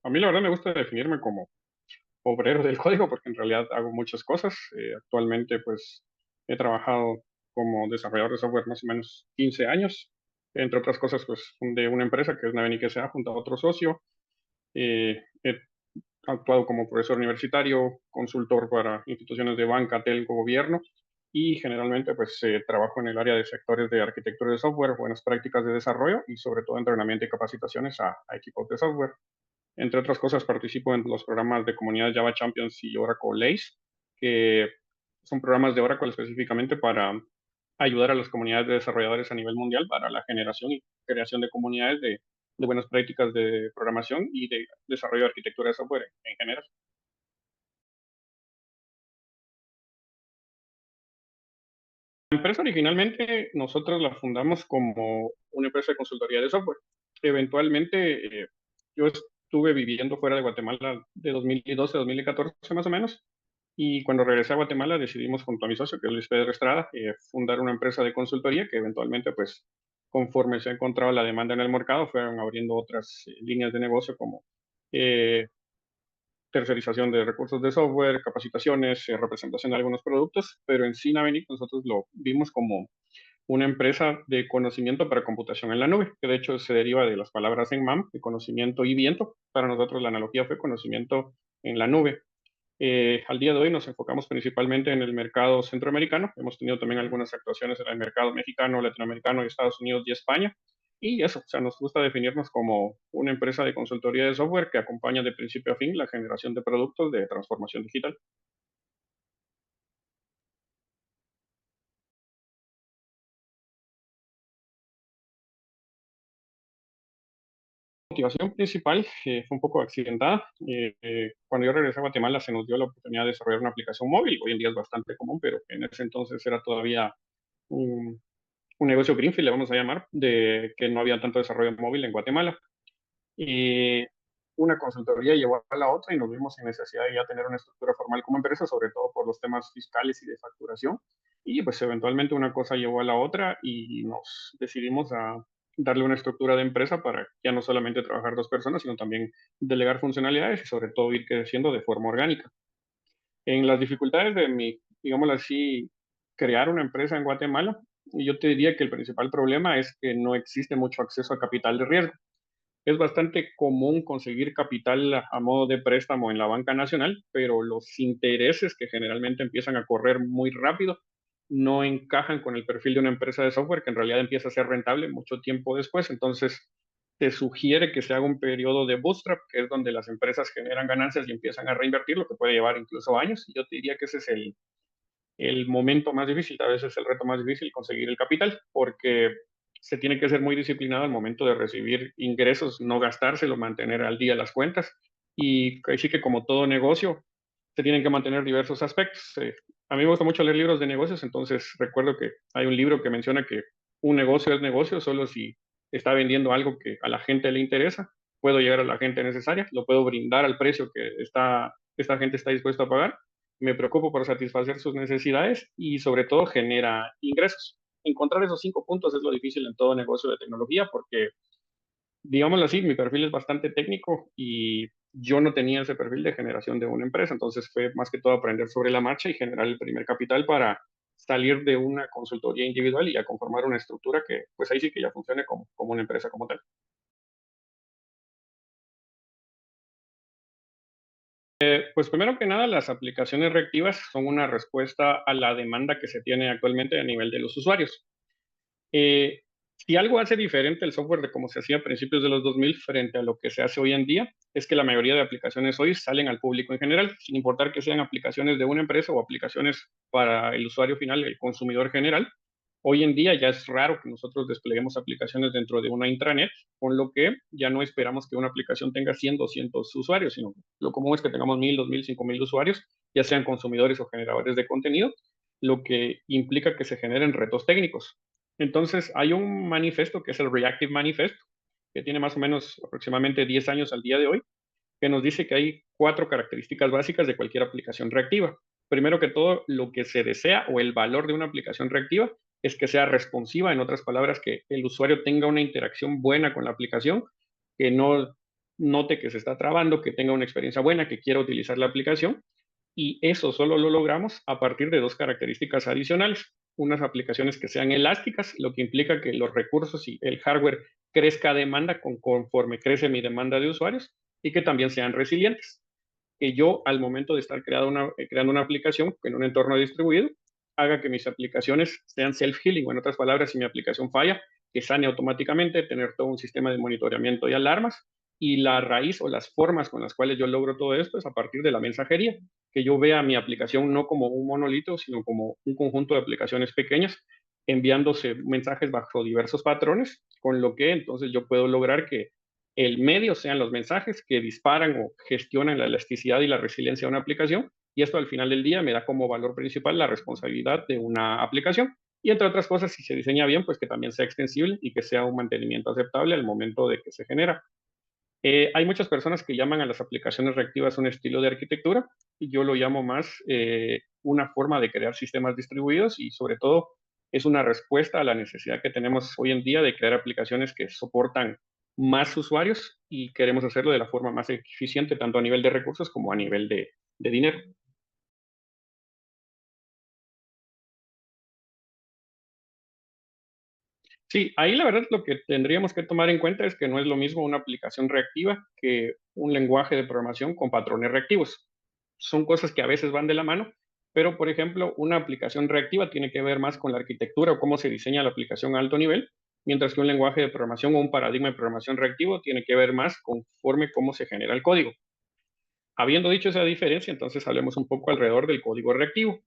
A mí la verdad me gusta definirme como obrero del código porque en realidad hago muchas cosas. Actualmente pues he trabajado como desarrollador de software más o menos 15 años. Entre otras cosas pues fundé una empresa que es Navenix S.A. junto a otro socio. He actuado como profesor universitario, consultor para instituciones de banca, telco, gobierno y generalmente pues trabajo en el área de sectores de arquitectura de software, buenas prácticas de desarrollo y sobre todo entrenamiento y capacitaciones a equipos de software. Entre otras cosas, participo en los programas de comunidad Java Champions y Oracle ACE, que son programas de Oracle específicamente para ayudar a las comunidades de desarrolladores a nivel mundial para la generación y creación de comunidades de buenas prácticas de programación y de desarrollo de arquitectura de software en general. La empresa originalmente nosotros la fundamos como una empresa de consultoría de software. Eventualmente yo estuve viviendo fuera de Guatemala de 2012 a 2014 más o menos. Y cuando regresé a Guatemala decidimos junto a mi socio, que es Luis Pedro Estrada, fundar una empresa de consultoría que eventualmente, pues, conforme se ha encontrado la demanda en el mercado, fueron abriendo otras líneas de negocio como eh, tercerización de recursos de software, capacitaciones, representación de algunos productos, pero en sí Navenix nosotros lo vimos como una empresa de conocimiento para computación en la nube, que de hecho se deriva de las palabras en MAM, de conocimiento y viento. Para nosotros la analogía fue conocimiento en la nube. Al día de hoy nos enfocamos principalmente en el mercado centroamericano. Hemos tenido también algunas actuaciones en el mercado mexicano, latinoamericano, y Estados Unidos y España. Y eso, o sea, nos gusta definirnos como una empresa de consultoría de software que acompaña de principio a fin la generación de productos de transformación digital. La motivación principal fue un poco accidentada. Cuando yo regresé a Guatemala se nos dio la oportunidad de desarrollar una aplicación móvil. Hoy en día es bastante común, pero en ese entonces era todavía un, un negocio greenfield, le vamos a llamar, de que no había tanto desarrollo móvil en Guatemala. Y una consultoría llevó a la otra y nos vimos sin necesidad de ya tener una estructura formal como empresa, sobre todo por los temas fiscales y de facturación. Y pues eventualmente una cosa llevó a la otra y nos decidimos a darle una estructura de empresa para ya no solamente trabajar dos personas, sino también delegar funcionalidades y sobre todo ir creciendo de forma orgánica. En las dificultades de mi, digámoslo así, crear una empresa en Guatemala, yo te diría que el principal problema es que no existe mucho acceso a capital de riesgo. Es bastante común conseguir capital a modo de préstamo en la banca nacional, pero los intereses que generalmente empiezan a correr muy rápido no encajan con el perfil de una empresa de software que en realidad empieza a ser rentable mucho tiempo después. Entonces, te sugiere que se haga un periodo de bootstrap, que es donde las empresas generan ganancias y empiezan a reinvertir, lo que puede llevar incluso años. Y yo te diría que ese es el momento más difícil, a veces el reto más difícil, conseguir el capital, porque se tiene que ser muy disciplinado al momento de recibir ingresos, no gastárselo, mantener al día las cuentas. Y sí que como todo negocio, se tienen que mantener diversos aspectos. A mí me gusta mucho leer libros de negocios, entonces recuerdo que hay un libro que menciona que un negocio es negocio solo si está vendiendo algo que a la gente le interesa, puedo llegar a la gente necesaria, lo puedo brindar al precio que esta gente está dispuesta a pagar, me preocupo por satisfacer sus necesidades y sobre todo genera ingresos. Encontrar esos 5 puntos es lo difícil en todo negocio de tecnología porque, digámoslo así, mi perfil es bastante técnico y yo no tenía ese perfil de generación de una empresa, entonces fue más que todo aprender sobre la marcha y generar el primer capital para salir de una consultoría individual y ya conformar una estructura que pues ahí sí que ya funcione como una empresa como tal. Pues primero que nada, las aplicaciones reactivas son una respuesta a la demanda que se tiene actualmente a nivel de los usuarios. Eh, si algo hace diferente el software de cómo se hacía a principios de los 2000 frente a lo que se hace hoy en día, es que la mayoría de aplicaciones hoy salen al público en general, sin importar que sean aplicaciones de una empresa o aplicaciones para el usuario final, el consumidor general. Hoy en día ya es raro que nosotros despleguemos aplicaciones dentro de una intranet, con lo que ya no esperamos que una aplicación tenga 100, 200 usuarios, sino lo común es que tengamos 1000, 2000, 5000 usuarios, ya sean consumidores o generadores de contenido, lo que implica que se generen retos técnicos. Entonces, hay un manifiesto que es el Reactive Manifest, que tiene más o menos aproximadamente 10 años al día de hoy, que nos dice que hay 4 características básicas de cualquier aplicación reactiva. Primero que todo, lo que se desea o el valor de una aplicación reactiva es que sea responsiva, en otras palabras, que el usuario tenga una interacción buena con la aplicación, que no note que se está trabando, que tenga una experiencia buena, que quiera utilizar la aplicación. Y eso solo lo logramos a partir de dos características adicionales. Unas aplicaciones que sean elásticas, lo que implica que los recursos y el hardware crezca a demanda conforme crece mi demanda de usuarios, y que también sean resilientes. Que yo, al momento de estar creando una aplicación en un entorno distribuido, haga que mis aplicaciones sean self-healing, o en otras palabras, si mi aplicación falla, que sane automáticamente, tener todo un sistema de monitoreamiento y alarmas. Y la raíz o las formas con las cuales yo logro todo esto es a partir de la mensajería, que yo vea mi aplicación no como un monolito, sino como un conjunto de aplicaciones pequeñas, enviándose mensajes bajo diversos patrones, con lo que entonces yo puedo lograr que el medio sean los mensajes que disparan o gestionan la elasticidad y la resiliencia de una aplicación, y esto al final del día me da como valor principal la responsabilidad de una aplicación. Y entre otras cosas, si se diseña bien, pues que también sea extensible y que sea un mantenimiento aceptable al momento de que se genera. Hay muchas personas que llaman a las aplicaciones reactivas un estilo de arquitectura, y yo lo llamo más una forma de crear sistemas distribuidos, y sobre todo es una respuesta a la necesidad que tenemos hoy en día de crear aplicaciones que soportan más usuarios, y queremos hacerlo de la forma más eficiente, tanto a nivel de recursos como a nivel de dinero. Sí, ahí la verdad lo que tendríamos que tomar en cuenta es que no es lo mismo una aplicación reactiva que un lenguaje de programación con patrones reactivos. Son cosas que a veces van de la mano, pero por ejemplo, una aplicación reactiva tiene que ver más con la arquitectura o cómo se diseña la aplicación a alto nivel, mientras que un lenguaje de programación o un paradigma de programación reactivo tiene que ver más conforme cómo se genera el código. Habiendo dicho esa diferencia, entonces hablemos un poco alrededor del código reactivo.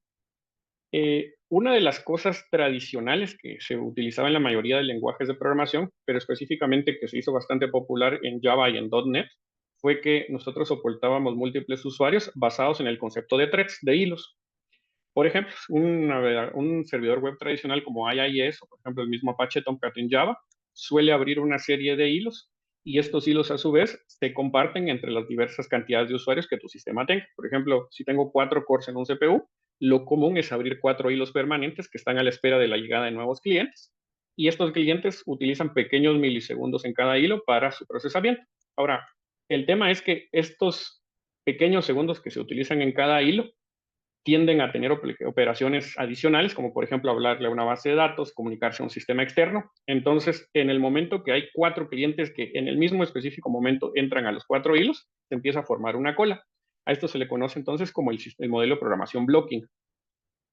Una de las cosas tradicionales que se utilizaba en la mayoría de lenguajes de programación, pero específicamente que se hizo bastante popular en Java y en .NET, fue que nosotros soportábamos múltiples usuarios basados en el concepto de threads, de hilos. Por ejemplo, un servidor web tradicional como IIS, o por ejemplo el mismo Apache Tomcat en Java, suele abrir una serie de hilos, y estos hilos a su vez se comparten entre las diversas cantidades de usuarios que tu sistema tenga. Por ejemplo, si tengo 4 cores en un CPU, lo común es abrir 4 hilos permanentes que están a la espera de la llegada de nuevos clientes, y estos clientes utilizan pequeños milisegundos en cada hilo para su procesamiento. Ahora, el tema es que estos pequeños segundos que se utilizan en cada hilo tienden a tener operaciones adicionales, como por ejemplo hablarle a una base de datos, comunicarse a un sistema externo. Entonces, en el momento que hay 4 clientes que en el mismo específico momento entran a los 4 hilos, se empieza a formar una cola. A esto se le conoce entonces como el modelo de programación blocking.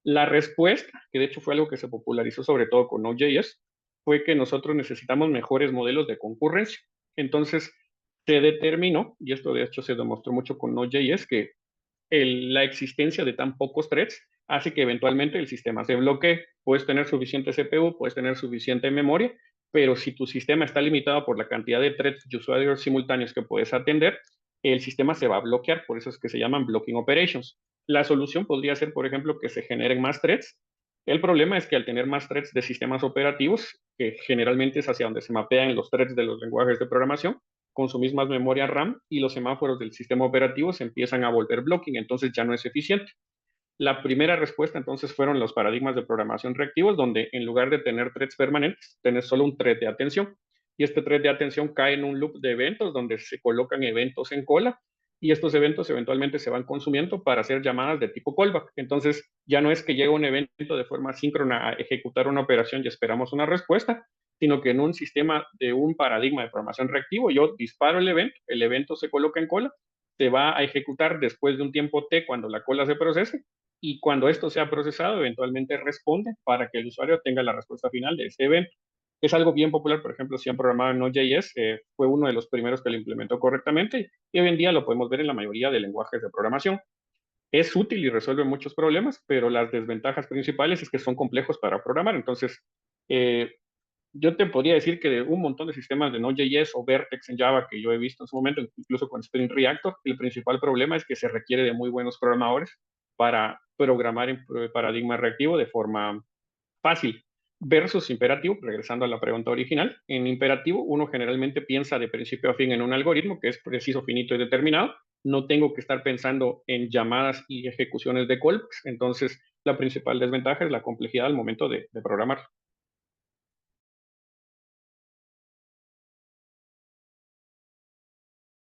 La respuesta, que de hecho fue algo que se popularizó sobre todo con Node.js, fue que nosotros necesitamos mejores modelos de concurrencia. Entonces, se determinó, y esto de hecho se demostró mucho con Node.js, que la existencia de tan pocos threads hace que eventualmente el sistema se bloquee. Puedes tener suficiente CPU, puedes tener suficiente memoria, pero si tu sistema está limitado por la cantidad de threads y usuarios simultáneos que puedes atender, el sistema se va a bloquear. Por eso es que se llaman blocking operations. La solución podría ser, por ejemplo, que se generen más threads. El problema es que al tener más threads de sistemas operativos, que generalmente es hacia donde se mapean los threads de los lenguajes de programación, consumís más memoria RAM, y los semáforos del sistema operativo se empiezan a volver blocking, entonces ya no es eficiente. La primera respuesta entonces fueron los paradigmas de programación reactivos, donde en lugar de tener threads permanentes, tenés solo un thread de atención. Y este thread de atención cae en un loop de eventos donde se colocan eventos en cola, y estos eventos eventualmente se van consumiendo para hacer llamadas de tipo callback. Entonces ya no es que llega un evento de forma síncrona a ejecutar una operación y esperamos una respuesta, sino que en un sistema de un paradigma de programación reactivo yo disparo el evento se coloca en cola, se va a ejecutar después de un tiempo T cuando la cola se procese, y cuando esto sea procesado, eventualmente responde para que el usuario tenga la respuesta final de ese evento. Es algo bien popular, por ejemplo, si han programado en Node.js, fue uno de los primeros que lo implementó correctamente, y hoy en día lo podemos ver en la mayoría de lenguajes de programación. Es útil y resuelve muchos problemas, pero las desventajas principales es que son complejos para programar. Entonces, eh, yo te podría decir que de un montón de sistemas de Node.js o Vertex en Java que yo he visto en su momento, incluso con Spring Reactor, el principal problema es que se requiere de muy buenos programadores para programar en paradigma reactivo de forma fácil. Versus imperativo, regresando a la pregunta original, en imperativo uno generalmente piensa de principio a fin en un algoritmo que es preciso, finito y determinado. No tengo que estar pensando en llamadas y ejecuciones de callbacks. Entonces, la principal desventaja es la complejidad al momento de programar.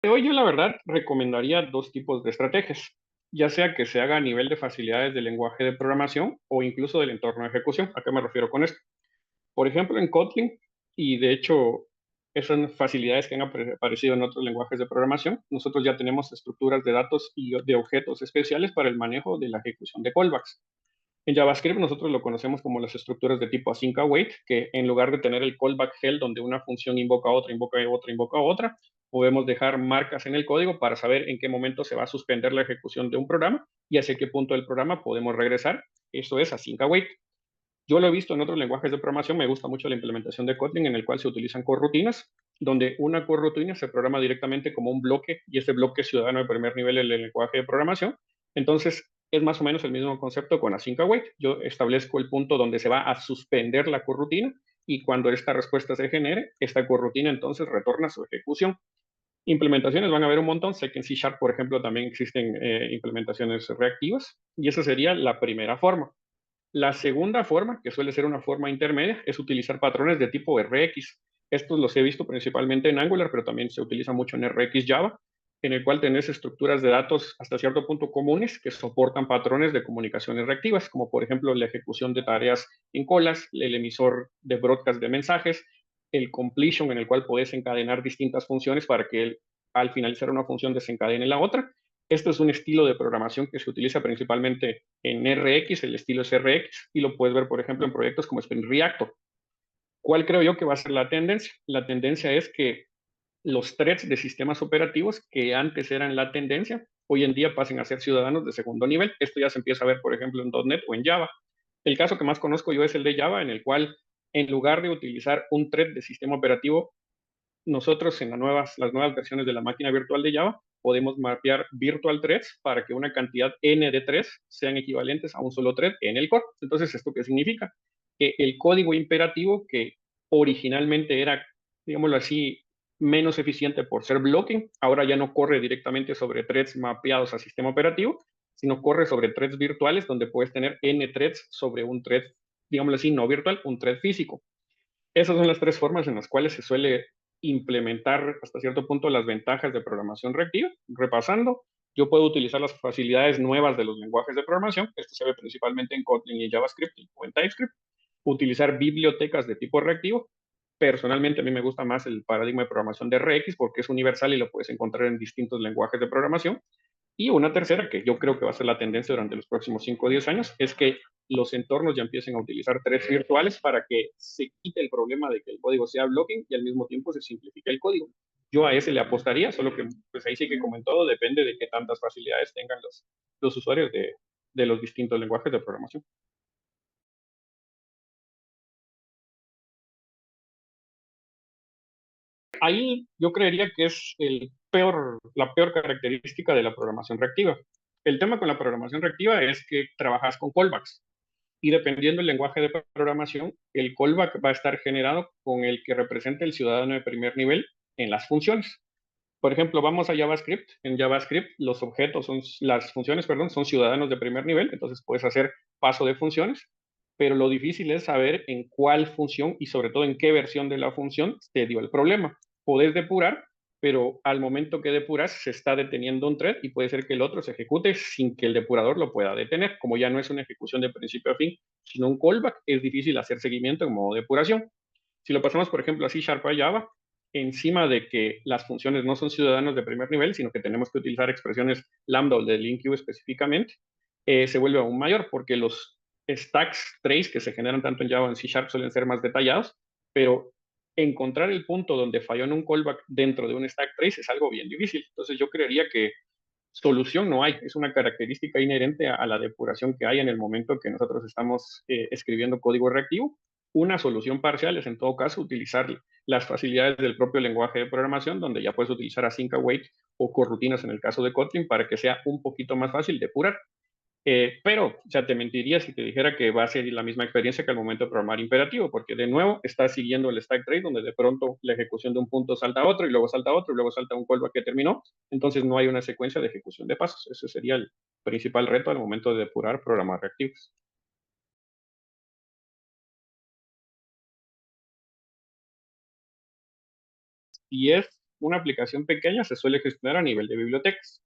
Hoy yo la verdad recomendaría dos tipos de estrategias, ya sea que se haga a nivel de facilidades del lenguaje de programación o incluso del entorno de ejecución. ¿A qué me refiero con esto? Por ejemplo, en Kotlin, y de hecho esas facilidades que han aparecido en otros lenguajes de programación, nosotros ya tenemos estructuras de datos y de objetos especiales para el manejo de la ejecución de callbacks. En JavaScript nosotros lo conocemos como las estructuras de tipo async await, que en lugar de tener el callback hell donde una función invoca a otra, invoca a otra, invoca a otra, podemos dejar marcas en el código para saber en qué momento se va a suspender la ejecución de un programa y hacia qué punto del programa podemos regresar. Eso es async await. Yo lo he visto en otros lenguajes de programación, me gusta mucho la implementación de Kotlin en el cual se utilizan corrutinas, donde una corrutina se programa directamente como un bloque y ese bloque es ciudadano de primer nivel del lenguaje de programación. Entonces, es más o menos el mismo concepto con async await. Yo establezco el punto donde se va a suspender la corrutina y cuando esta respuesta se genere, esta corrutina entonces retorna su ejecución. Implementaciones van a haber un montón. Sé que en C Sharp, por ejemplo, también existen implementaciones reactivas y esa sería la primera forma. La segunda forma, que suele ser una forma intermedia, es utilizar patrones de tipo RX. Estos los he visto principalmente en Angular, pero también se utiliza mucho en RX Java, en el cual tenés estructuras de datos hasta cierto punto comunes que soportan patrones de comunicaciones reactivas, como por ejemplo la ejecución de tareas en colas, el emisor de broadcast de mensajes, el completion, en el cual puedes encadenar distintas funciones para que al finalizar una función desencadene la otra. Esto es un estilo de programación que se utiliza principalmente en RX, el estilo es RX, y lo puedes ver, por ejemplo, en proyectos como Spring Reactor. ¿Cuál creo yo que va a ser la tendencia? La tendencia es que los threads de sistemas operativos que antes eran la tendencia, hoy en día pasen a ser ciudadanos de segundo nivel. Esto ya se empieza a ver, por ejemplo, en .NET o en Java. El caso que más conozco yo es el de Java, en el cual en lugar de utilizar un thread de sistema operativo, nosotros en las nuevas versiones de la máquina virtual de Java podemos mapear virtual threads para que una cantidad n de threads sean equivalentes a un solo thread en el core. Entonces, ¿esto qué significa? Que el código imperativo que originalmente era, digámoslo así, menos eficiente por ser blocking, ahora ya no corre directamente sobre threads mapeados a sistema operativo, sino corre sobre threads virtuales donde puedes tener n threads sobre un thread, digámoslo así, no virtual, un thread físico. Esas son las tres formas en las cuales se suele implementar hasta cierto punto las ventajas de programación reactiva. Repasando, yo puedo utilizar las facilidades nuevas de los lenguajes de programación, esto se ve principalmente en Kotlin y JavaScript o en TypeScript, utilizar bibliotecas de tipo reactivo. Personalmente a mí me gusta más el paradigma de programación de RX porque es universal y lo puedes encontrar en distintos lenguajes de programación. Y una tercera, que yo creo que va a ser la tendencia durante los próximos 5 o 10 años, es que los entornos ya empiecen a utilizar threads virtuales para que se quite el problema de que el código sea blocking y al mismo tiempo se simplifique el código. Yo a ese le apostaría, solo que pues ahí sí que como en todo depende de qué tantas facilidades tengan los usuarios de los distintos lenguajes de programación. Ahí yo creería que es la peor característica de la programación reactiva. El tema con la programación reactiva es que trabajas con callbacks. Y dependiendo del lenguaje de programación, el callback va a estar generado con el que represente el ciudadano de primer nivel en las funciones. Por ejemplo, vamos a JavaScript. En JavaScript, los objetos las funciones, perdón, son ciudadanos de primer nivel, entonces puedes hacer paso de funciones, pero lo difícil es saber en cuál función y sobre todo en qué versión de la función te dio el problema. Podés depurar, pero al momento que depuras se está deteniendo un thread y puede ser que el otro se ejecute sin que el depurador lo pueda detener. Como ya no es una ejecución de principio a fin, sino un callback, es difícil hacer seguimiento en modo depuración. Si lo pasamos, por ejemplo, a C Sharp a Java, encima de que las funciones no son ciudadanos de primer nivel, sino que tenemos que utilizar expresiones lambda o de LINQ específicamente, se vuelve aún mayor porque los stacks trace que se generan tanto en Java como en C Sharp suelen ser más detallados, pero encontrar el punto donde falló en un callback dentro de un stack trace es algo bien difícil. Entonces yo creería que solución no hay, es una característica inherente a la depuración que hay en el momento que nosotros estamos escribiendo código reactivo. Una solución parcial es en todo caso utilizar las facilidades del propio lenguaje de programación, donde ya puedes utilizar async await o corrutinas en el caso de Kotlin para que sea un poquito más fácil depurar. Pero, o sea, te mentiría si te dijera que va a ser la misma experiencia que al momento de programar imperativo, porque de nuevo estás siguiendo el stack trace, donde de pronto la ejecución de un punto salta a otro, y luego salta a otro, y luego salta a un callback que terminó. Entonces no hay una secuencia de ejecución de pasos. Ese sería el principal reto al momento de depurar programas reactivos. Y es una aplicación pequeña se suele gestionar a nivel de bibliotecas.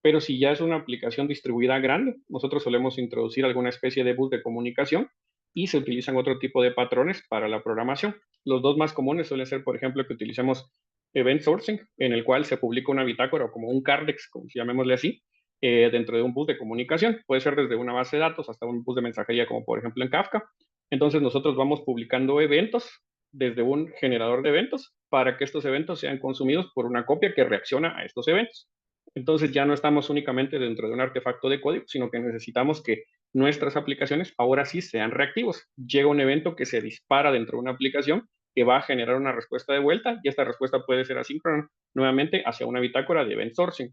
Pero si ya es una aplicación distribuida grande, nosotros solemos introducir alguna especie de bus de comunicación y se utilizan otro tipo de patrones para la programación. Los dos más comunes suelen ser, por ejemplo, que utilicemos event sourcing, en el cual se publica una bitácora o como un cardex, como si llamémosle así, dentro de un bus de comunicación. Puede ser desde una base de datos hasta un bus de mensajería, como por ejemplo en Kafka. Entonces nosotros vamos publicando eventos desde un generador de eventos para que estos eventos sean consumidos por una copia que reacciona a estos eventos. Entonces ya no estamos únicamente dentro de un artefacto de código, sino que necesitamos que nuestras aplicaciones ahora sí sean reactivos. Llega un evento que se dispara dentro de una aplicación que va a generar una respuesta de vuelta y esta respuesta puede ser asíncrona nuevamente hacia una bitácora de event sourcing.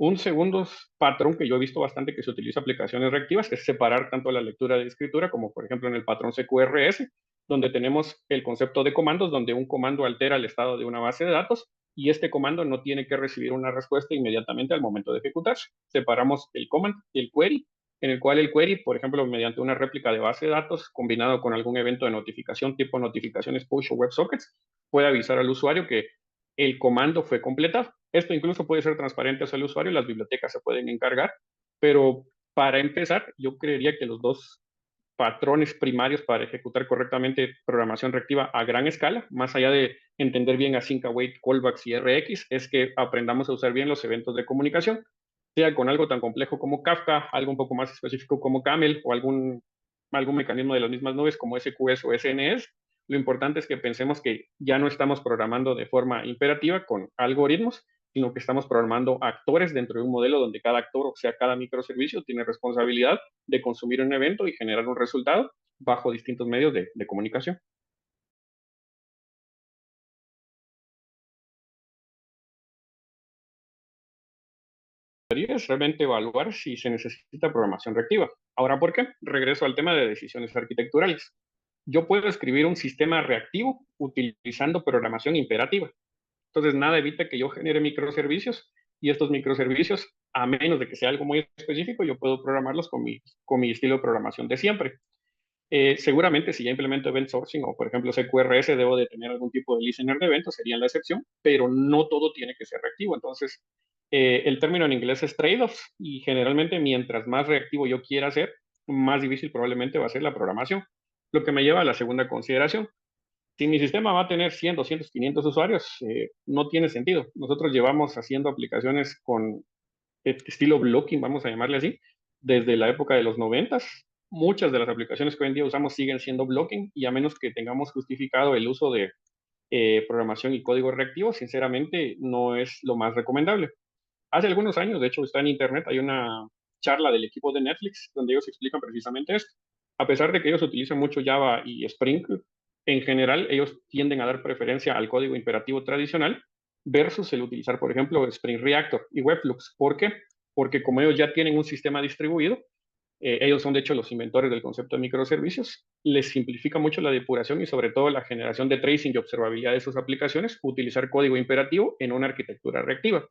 Un segundo patrón que yo he visto bastante que se utiliza en aplicaciones reactivas es separar tanto la lectura de escritura como por ejemplo en el patrón CQRS, donde tenemos el concepto de comandos, donde un comando altera el estado de una base de datos y este comando no tiene que recibir una respuesta inmediatamente al momento de ejecutarse. Separamos el command y el query, en el cual el query, por ejemplo, mediante una réplica de base de datos combinado con algún evento de notificación tipo notificaciones push o WebSockets, puede avisar al usuario que el comando fue completado. Esto incluso puede ser transparente hacia el usuario, las bibliotecas se pueden encargar, pero para empezar, yo creería que los dos patrones primarios para ejecutar correctamente programación reactiva a gran escala, más allá de entender bien async, await, callbacks y RX, es que aprendamos a usar bien los eventos de comunicación, sea con algo tan complejo como Kafka, algo un poco más específico como Camel o algún mecanismo de las mismas nubes como SQS o SNS. Lo importante es que pensemos que ya no estamos programando de forma imperativa con algoritmos, sino que estamos programando actores dentro de un modelo donde cada actor, o sea, cada microservicio, tiene responsabilidad de consumir un evento y generar un resultado bajo distintos medios de comunicación. Es realmente evaluar si se necesita programación reactiva. Ahora, ¿por qué? Regreso al tema de decisiones arquitecturales. Yo puedo escribir un sistema reactivo utilizando programación imperativa. Entonces, nada evita que yo genere microservicios y estos microservicios, a menos de que sea algo muy específico, yo puedo programarlos con mi estilo de programación de siempre. Seguramente si ya implemento event sourcing o, por ejemplo, CQRS, debo de tener algún tipo de listener de eventos, sería la excepción, pero no todo tiene que ser reactivo. Entonces, el término en inglés es trade-offs y generalmente mientras más reactivo yo quiera hacer, más difícil probablemente va a ser la programación. Lo que me lleva a la segunda consideración. Si mi sistema va a tener 100, 200, 500 usuarios, no tiene sentido. Nosotros llevamos haciendo aplicaciones con estilo blocking, vamos a llamarle así, desde la época de los 90. Muchas de las aplicaciones que hoy en día usamos siguen siendo blocking y a menos que tengamos justificado el uso de programación y código reactivo, sinceramente no es lo más recomendable. Hace algunos años, de hecho, está en internet, hay una charla del equipo de Netflix donde ellos explican precisamente esto. A pesar de que ellos utilizan mucho Java y Spring, en general ellos tienden a dar preferencia al código imperativo tradicional versus el utilizar, por ejemplo, Spring Reactor y Webflux. ¿Por qué? Porque como ellos ya tienen un sistema distribuido, ellos son de hecho los inventores del concepto de microservicios, les simplifica mucho la depuración y sobre todo la generación de tracing y observabilidad de sus aplicaciones, utilizar código imperativo en una arquitectura reactiva.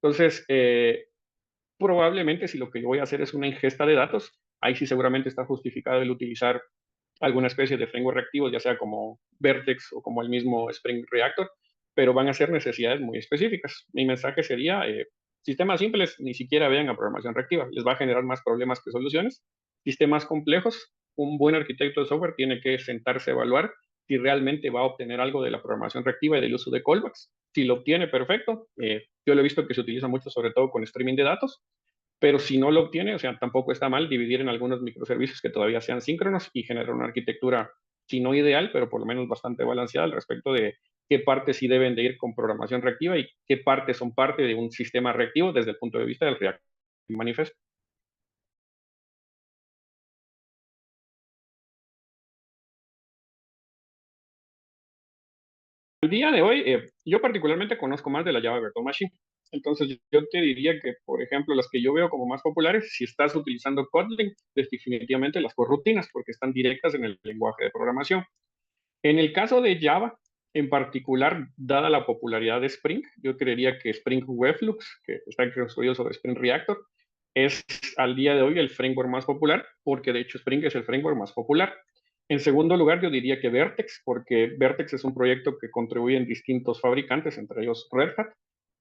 Entonces, probablemente si lo que yo voy a hacer es una ingesta de datos, ahí sí seguramente está justificado el utilizar alguna especie de framework reactivo, ya sea como Vertex o como el mismo Spring Reactor, pero van a ser necesidades muy específicas. Mi mensaje sería, sistemas simples ni siquiera vean a programación reactiva, les va a generar más problemas que soluciones. Sistemas complejos, un buen arquitecto de software tiene que sentarse a evaluar si realmente va a obtener algo de la programación reactiva y del uso de callbacks. Si lo obtiene, perfecto. Yo lo he visto que se utiliza mucho, sobre todo con streaming de datos, pero si no lo obtiene, o sea, tampoco está mal dividir en algunos microservicios que todavía sean síncronos y generar una arquitectura, si no ideal, pero por lo menos bastante balanceada al respecto de qué partes sí deben de ir con programación reactiva y qué partes son parte de un sistema reactivo desde el punto de vista del React Manifest. Al día de hoy, yo particularmente conozco más de la Java Virtual Machine. Entonces, yo te diría que, por ejemplo, las que yo veo como más populares, si estás utilizando Kotlin, definitivamente las corrutinas, porque están directas en el lenguaje de programación. En el caso de Java, en particular, dada la popularidad de Spring, yo creería que Spring Webflux, que está construido sobre Spring Reactor, es al día de hoy el framework más popular, porque de hecho Spring es el framework más popular. En segundo lugar, yo diría que Vertex, porque Vertex es un proyecto que contribuyen distintos fabricantes, entre ellos Red Hat,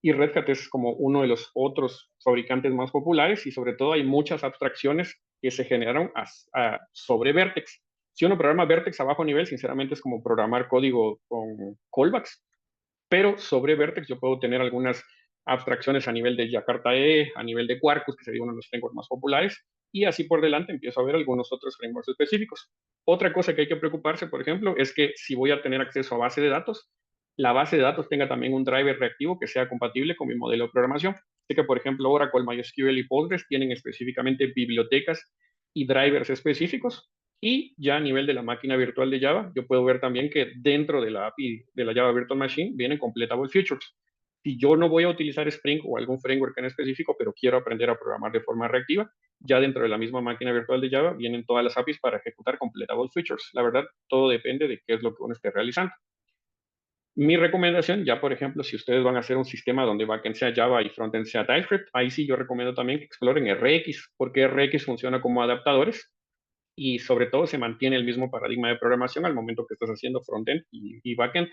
y Red Hat es como uno de los otros fabricantes más populares y sobre todo hay muchas abstracciones que se generaron sobre Vertex. Si uno programa Vertex a bajo nivel, sinceramente es como programar código con callbacks, pero sobre Vertex yo puedo tener algunas abstracciones a nivel de Jakarta E, a nivel de Quarkus, que sería uno de los frameworks más populares, y así por delante empiezo a ver algunos otros frameworks específicos. Otra cosa que hay que preocuparse, por ejemplo, es que si voy a tener acceso a base de datos, la base de datos tenga también un driver reactivo que sea compatible con mi modelo de programación. Sé que, por ejemplo, Oracle, MySQL y Postgres tienen específicamente bibliotecas y drivers específicos. Y ya a nivel de la máquina virtual de Java, yo puedo ver también que dentro de la API de la Java Virtual Machine vienen completable features. Si yo no voy a utilizar Spring o algún framework en específico, pero quiero aprender a programar de forma reactiva, ya dentro de la misma máquina virtual de Java vienen todas las APIs para ejecutar completable features. La verdad, todo depende de qué es lo que uno esté realizando. Mi recomendación, ya por ejemplo, si ustedes van a hacer un sistema donde backend sea Java y frontend sea TypeScript, ahí sí yo recomiendo también que exploren RX, porque RX funciona como adaptadores y sobre todo se mantiene el mismo paradigma de programación al momento que estás haciendo frontend y backend.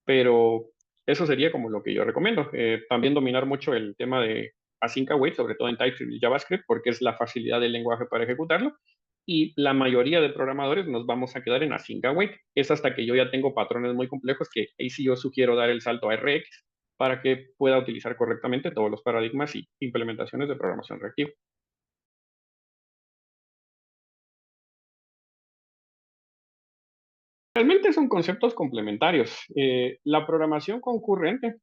Pero eso sería como lo que yo recomiendo. También dominar mucho el tema de async await, sobre todo en TypeScript y JavaScript, porque es la facilidad del lenguaje para ejecutarlo. Y la mayoría de programadores nos vamos a quedar en async await. Es hasta que yo ya tengo patrones muy complejos que ahí sí yo sugiero dar el salto a RX para que pueda utilizar correctamente todos los paradigmas y implementaciones de programación reactiva. Realmente son conceptos complementarios. La programación concurrente,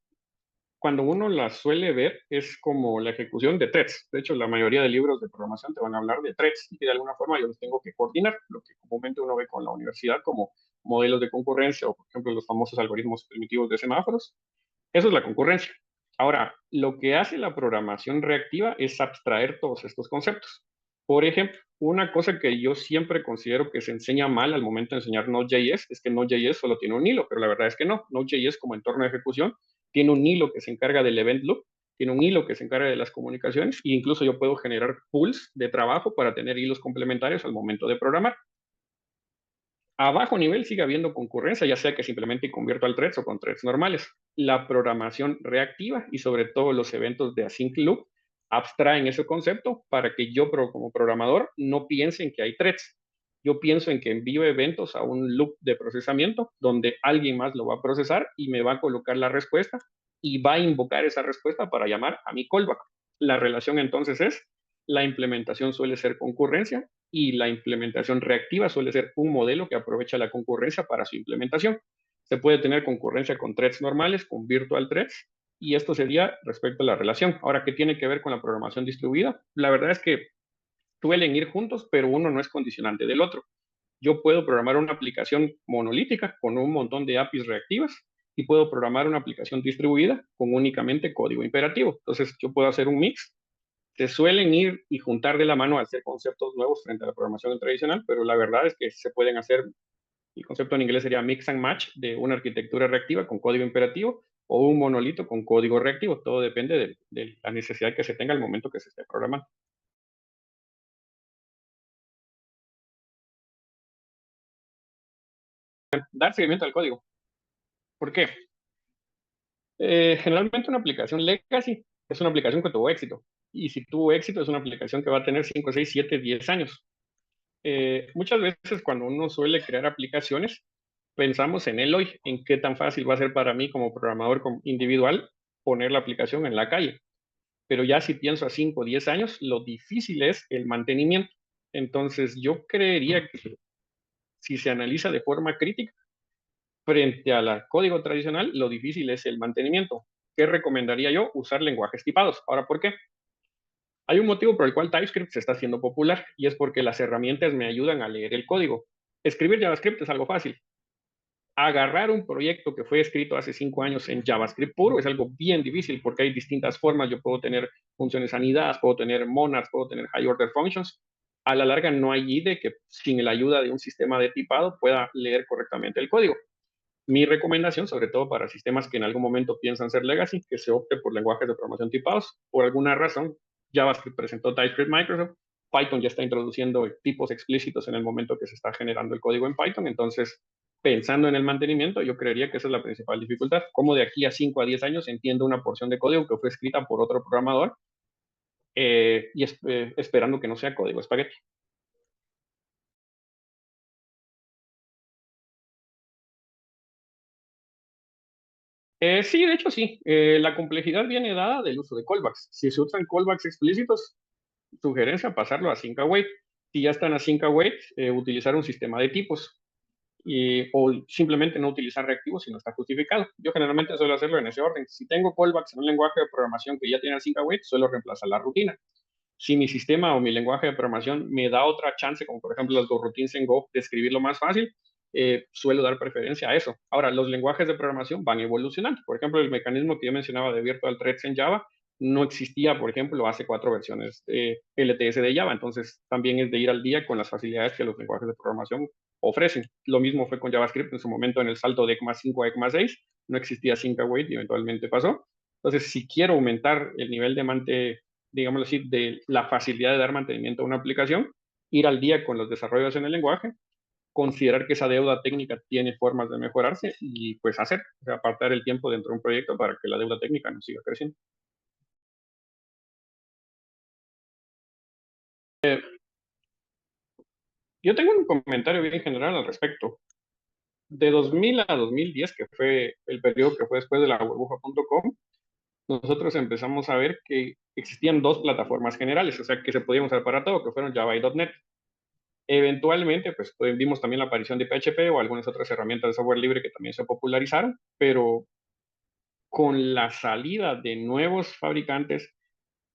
cuando uno la suele ver, es como la ejecución de threads. De hecho, la mayoría de libros de programación te van a hablar de threads y de alguna forma yo los tengo que coordinar, lo que comúnmente uno ve con la universidad como modelos de concurrencia o, por ejemplo, los famosos algoritmos primitivos de semáforos. Eso es la concurrencia. Ahora, lo que hace la programación reactiva es abstraer todos estos conceptos. Por ejemplo, una cosa que yo siempre considero que se enseña mal al momento de enseñar Node.js es que Node.js solo tiene un hilo, pero la verdad es que no. Node.js como entorno de ejecución tiene un hilo que se encarga del event loop, tiene un hilo que se encarga de las comunicaciones e incluso yo puedo generar pools de trabajo para tener hilos complementarios al momento de programar. A bajo nivel sigue habiendo concurrencia, ya sea que simplemente convierto al threads o con threads normales. La programación reactiva y sobre todo los eventos de async loop abstraen ese concepto para que yo como programador no piense en que hay threads. Yo pienso en que envío eventos a un loop de procesamiento donde alguien más lo va a procesar y me va a colocar la respuesta y va a invocar esa respuesta para llamar a mi callback. La relación entonces es, la implementación suele ser concurrencia y la implementación reactiva suele ser un modelo que aprovecha la concurrencia para su implementación. Se puede tener concurrencia con threads normales, con virtual threads, y esto sería respecto a la relación. Ahora, ¿qué tiene que ver con la programación distribuida? La verdad es que suelen ir juntos, pero uno no es condicionante del otro. Yo puedo programar una aplicación monolítica con un montón de APIs reactivas y puedo programar una aplicación distribuida con únicamente código imperativo. Entonces, yo puedo hacer un mix. Se suelen ir y juntar de la mano al ser conceptos nuevos frente a la programación tradicional, pero la verdad es que se pueden hacer, el concepto en inglés sería mix and match de una arquitectura reactiva con código imperativo o un monolito con código reactivo. Todo depende de la necesidad que se tenga al momento que se esté programando. Dar seguimiento al código. ¿Por qué? Generalmente una aplicación legacy es una aplicación que tuvo éxito. Y si tuvo éxito es una aplicación que va a tener 5, 6, 7, 10 años. Muchas veces cuando uno suele crear aplicaciones, pensamos en el hoy, en qué tan fácil va a ser para mí como programador individual poner la aplicación en la calle. Pero ya si pienso a 5 o 10 años, lo difícil es el mantenimiento. Entonces yo creería que si se analiza de forma crítica, frente al código tradicional, lo difícil es el mantenimiento. ¿Qué recomendaría yo? Usar lenguajes tipados. Ahora, ¿por qué? Hay un motivo por el cual TypeScript se está haciendo popular y es porque las herramientas me ayudan a leer el código. Escribir JavaScript es algo fácil. Agarrar un proyecto que fue escrito hace 5 años en JavaScript puro es algo bien difícil porque hay distintas formas. Yo puedo tener funciones anidadas, puedo tener monads, puedo tener high order functions. A la larga no hay IDE que sin la ayuda de un sistema de tipado pueda leer correctamente el código. Mi recomendación, sobre todo para sistemas que en algún momento piensan ser legacy, que se opte por lenguajes de programación tipados. Por alguna razón, JavaScript presentó TypeScript Microsoft Python ya está introduciendo tipos explícitos en el momento que se está generando el código en Python. Entonces, pensando en el mantenimiento, yo creería que esa es la principal dificultad. Cómo de aquí a 5 a 10 años entiendo una porción de código que fue escrita por otro programador esperando que no sea código espagueti. Sí, de hecho sí. La complejidad viene dada del uso de callbacks. Si se usan callbacks explícitos, sugerencia pasarlo a sync await. Si ya están a sync await, utilizar un sistema de tipos o simplemente no utilizar reactivos si no está justificado. Yo generalmente suelo hacerlo en ese orden. Si tengo callbacks en un lenguaje de programación que ya tiene sync await, suelo reemplazar la rutina. Si mi sistema o mi lenguaje de programación me da otra chance, como por ejemplo las routines en Go, de escribirlo más fácil, suelo dar preferencia a eso. Ahora, los lenguajes de programación van evolucionando. Por ejemplo, el mecanismo que yo mencionaba de Virtual Threads en Java no existía, por ejemplo, hace 4 versiones de LTS de Java. Entonces, también es de ir al día con las facilidades que los lenguajes de programación ofrecen. Lo mismo fue con JavaScript en su momento en el salto de ECMA 5 a ECMA 6. No existía Sync Await y eventualmente pasó. Entonces, si quiero aumentar el nivel de digámoslo así, de la facilidad de dar mantenimiento a una aplicación, ir al día con los desarrollos en el lenguaje, considerar que esa deuda técnica tiene formas de mejorarse y pues hacer, o sea, apartar el tiempo dentro de un proyecto para que la deuda técnica no siga creciendo. Yo tengo un comentario bien general al respecto. De 2000 a 2010, que fue el periodo que fue después de la burbuja.com, nosotros empezamos a ver que existían dos plataformas generales, o sea, que se podían usar para todo, que fueron Java y .NET. Eventualmente, pues vimos también la aparición de PHP o algunas otras herramientas de software libre que también se popularizaron, pero con la salida de nuevos fabricantes,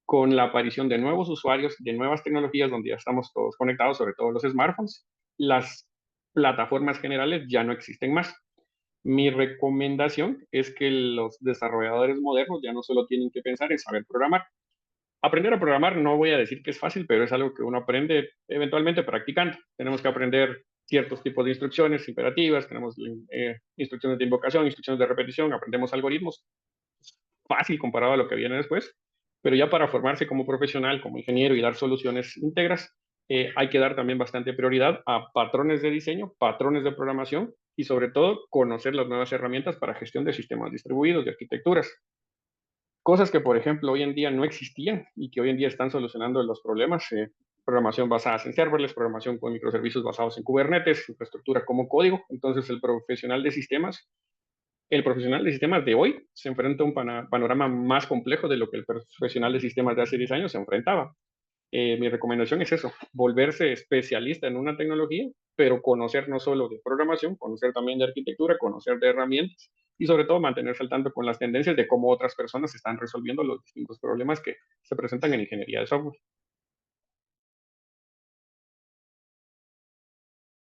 con la aparición de nuevos usuarios, de nuevas tecnologías donde ya estamos todos conectados, sobre todo los smartphones, las plataformas generales ya no existen más. Mi recomendación es que los desarrolladores modernos ya no solo tienen que pensar en saber programar. Aprender a programar no voy a decir que es fácil, pero es algo que uno aprende eventualmente practicando. Tenemos que aprender ciertos tipos de instrucciones imperativas, tenemos instrucciones de invocación, instrucciones de repetición, aprendemos algoritmos, fácil comparado a lo que viene después, pero ya para formarse como profesional, como ingeniero y dar soluciones íntegras, hay que dar también bastante prioridad a patrones de diseño, patrones de programación y sobre todo conocer las nuevas herramientas para gestión de sistemas distribuidos, de arquitecturas. Cosas que, por ejemplo, hoy en día no existían y que hoy en día están solucionando los problemas. Programación basada en serverless, programación con microservicios basados en Kubernetes, infraestructura como código. Entonces, el profesional de sistemas de hoy se enfrenta a un panorama más complejo de lo que el profesional de sistemas de hace 10 años se enfrentaba. Mi recomendación es eso, volverse especialista en una tecnología, pero conocer no solo de programación, conocer también de arquitectura, conocer de herramientas y sobre todo mantenerse al tanto con las tendencias de cómo otras personas están resolviendo los distintos problemas que se presentan en ingeniería de software.